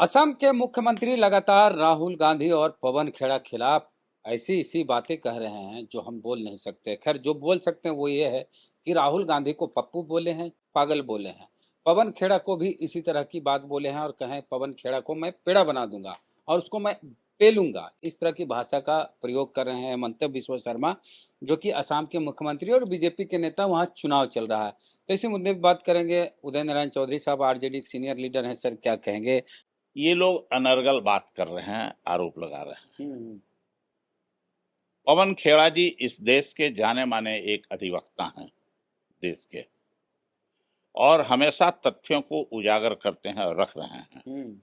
असम के मुख्यमंत्री लगातार राहुल गांधी और पवन खेड़ा खिलाफ ऐसी इसी बातें कह रहे हैं जो हम बोल नहीं सकते। खैर, जो बोल सकते हैं वो ये है कि राहुल गांधी को पप्पू बोले हैं, पागल बोले हैं। पवन खेड़ा को भी इसी तरह की बात बोले हैं और कहें पवन खेड़ा को मैं पेड़ा बना दूंगा और उसको मैं पेलूंगा। इस तरह की भाषा का प्रयोग कर रहे हैं हेमंत बिस्वा शर्मा, जो कि असम के मुख्यमंत्री और बीजेपी के नेता। वहाँ चुनाव चल रहा है, तो इसी मुद्दे पर बात करेंगे। उदय नारायण चौधरी साहब आरजेडी के सीनियर लीडर हैं। सर, क्या कहेंगे? ये लोग अनर्गल बात कर रहे हैं, आरोप लगा रहे हैं। हम्म। पवन खेड़ा जी इस देश के जाने माने एक अधिवक्ता हैं देश के, और हमेशा तथ्यों को उजागर करते हैं और रख रहे हैं।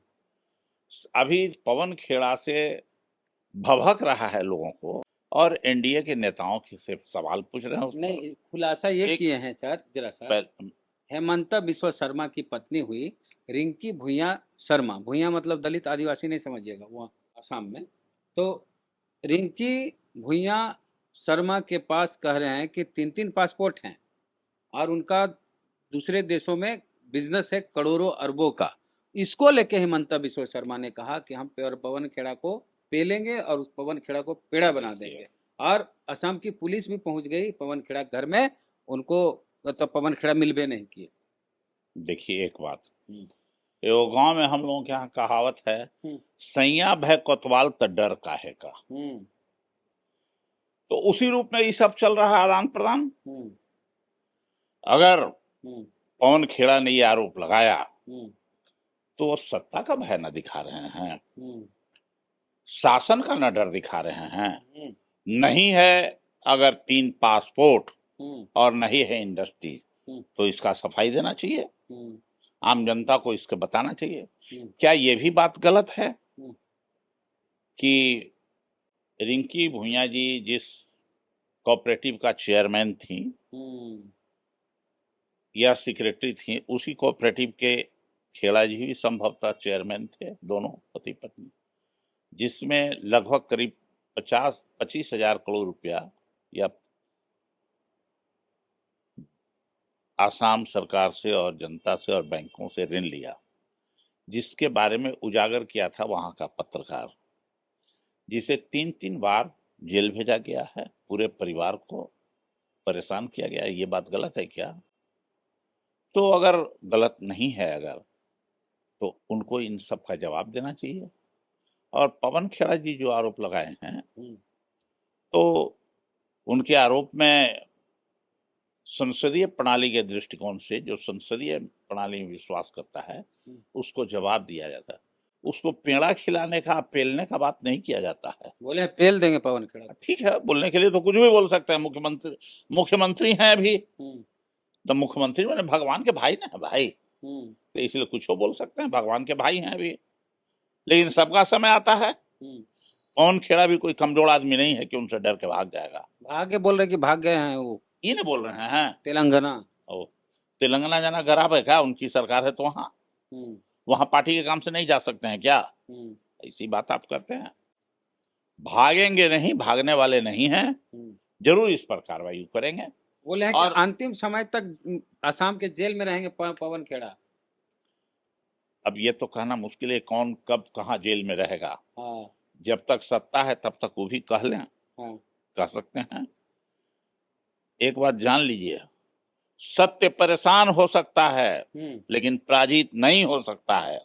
अभी पवन खेड़ा से भभक रहा है लोगों को, और एनडीए के नेताओं से सवाल पूछ रहे हैं उस पर। नहीं, खुलासा ये एक किए हैं सर, जरा सा। पहल- हेमंत बिस्वा शर्मा की पत्नी हुई रिंकी भुइयां शर्मा। भुइयां मतलब दलित आदिवासी नहीं समझिएगा, वो असम में। तो रिंकी भुइयां शर्मा के पास कह रहे हैं कि 3 3 पासपोर्ट हैं और उनका दूसरे देशों में बिजनेस है करोड़ों अरबों का। इसको लेके हेमंत बिस्वा शर्मा ने कहा कि हम पवन खेड़ा को पेलेंगे और उस पवन खेड़ा को पेड़ा बना देंगे। और असम की पुलिस भी पहुंच गई पवन खेड़ा घर में। उनको मतलब पवन खेड़ा मिलबे नहीं किए। देखिए एक बात, एगो गांव में हम लोगों के यहाँ कहावत है, सैया भय कोतवाल त डर काहे का। तो उसी रूप में ये सब चल रहा है, आदान प्रदान। अगर पवन खेड़ा ने ये आरोप लगाया तो वो सत्ता का भय न दिखा रहे हैं, शासन का न डर दिखा रहे हैं। नहीं है अगर 3 पासपोर्ट और नहीं है इंडस्ट्री, तो इसका सफाई देना चाहिए, आम जनता को इसके बताना चाहिए। क्या ये भी बात गलत है कि रिंकी भुइयां जी जिस कोऑपरेटिव का चेयरमैन थी या सेक्रेटरी थी, उसी कोऑपरेटिव के खेड़ा जी भी संभवतः चेयरमैन थे, दोनों पति पत्नी, जिसमें लगभग करीब 50-25 हजार करोड़ रुपया या आसाम सरकार से और जनता से और बैंकों से ऋण लिया, जिसके बारे में उजागर किया था वहां का पत्रकार, जिसे 3 3 बार जेल भेजा गया है, पूरे परिवार को परेशान किया गया है। ये बात गलत है क्या? तो अगर गलत नहीं है, अगर तो उनको इन सब का जवाब देना चाहिए। और पवन खेड़ा जी जो आरोप लगाए हैं, तो उनके आरोप में संसदीय प्रणाली के दृष्टिकोण से, जो संसदीय प्रणाली में विश्वास करता है, उसको जवाब दिया जाता है। उसको पेड़ा खिलाने का, पेलने का बात नहीं किया जाता है। बोले पेल देंगे पवन खेड़ा। ठीक है, बोलने के लिए तो कुछ भी बोल सकते हैं। मुख्यमंत्री हैं अभी, तो मुख्यमंत्री मैंने भगवान के भाई ना, भाई, तो इसलिए कुछ बोल सकते हैं, भगवान के भाई हैं अभी। लेकिन सबका समय आता है। पवन खेड़ा भी कोई कमजोर आदमी नहीं है कि उनसे डर के भाग जाएगा। भाग के बोल रहे कि भाग गए हैं वो ये नहीं बोल रहे हैं तेलंगाना। ओ, तेलंगाना जाना गराब है क्या? उनकी सरकार है तो वहां पार्टी के काम से नहीं जा सकते हैं क्या? ऐसी बात आप करते हैं। भागेंगे नहीं, भागने वाले नहीं हैं, जरूर इस पर कार्रवाई करेंगे। बोले हैं कि अंतिम समय तक असम के जेल में रहेंगे पवन खेड़ा। अब ये तो कहना मुश्किल है कौन कब कहाँ जेल में रहेगा। जब तक सत्ता है तब तक वो भी कह लें, कह सकते हैं। एक बात जान लीजिए, सत्य परेशान हो सकता है लेकिन पराजित नहीं हो सकता है।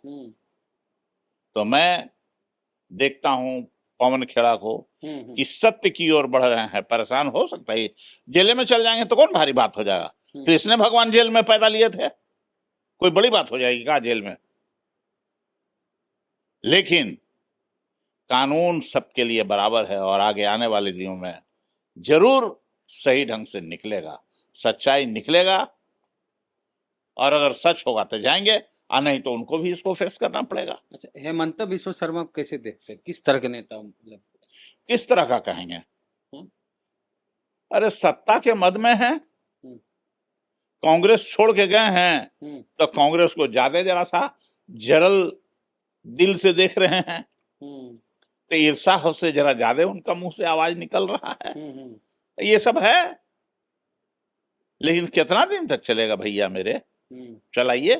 तो मैं देखता हूं पवन खेड़ा को कि सत्य की ओर बढ़ रहे हैं। परेशान हो सकता है, जेल में चल जाएंगे तो कौन भारी बात हो जाएगा? कृष्ण भगवान जेल में पैदा लिए थे, कोई बड़ी बात हो जाएगी क्या जेल में? लेकिन कानून सबके लिए बराबर है और आगे आने वाले दिनों में जरूर सही ढंग से निकलेगा, सच्चाई निकलेगा। और अगर सच होगा तो जाएंगे, और नहीं तो उनको भी इसको फेस करना पड़ेगा। अच्छा, हेमंत बिस्वा शर्मा कैसे देखते हैं? किस तरह के नेता मतलब? किस तरह का कहेंगे? अरे सत्ता के मद में है, कांग्रेस छोड़ के गए हैं, तो कांग्रेस को ज्यादा जरा सा जरल दिल से देख रहे हैं, तो ईर्षा से जरा ज्यादा उनका मुंह से आवाज निकल रहा है। ये सब है, लेकिन कितना दिन तक चलेगा भैया मेरे? चलाइए।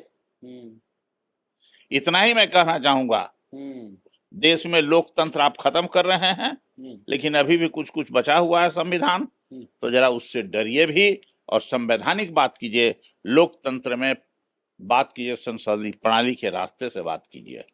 इतना ही मैं कहना चाहूंगा। हम्म देश में लोकतंत्र आप खत्म कर रहे हैं, हम्म लेकिन अभी भी कुछ कुछ बचा हुआ है संविधान, हम्म। तो जरा उससे डरिए भी और संवैधानिक बात कीजिए, लोकतंत्र में बात कीजिए, संसदीय प्रणाली के रास्ते से बात कीजिए।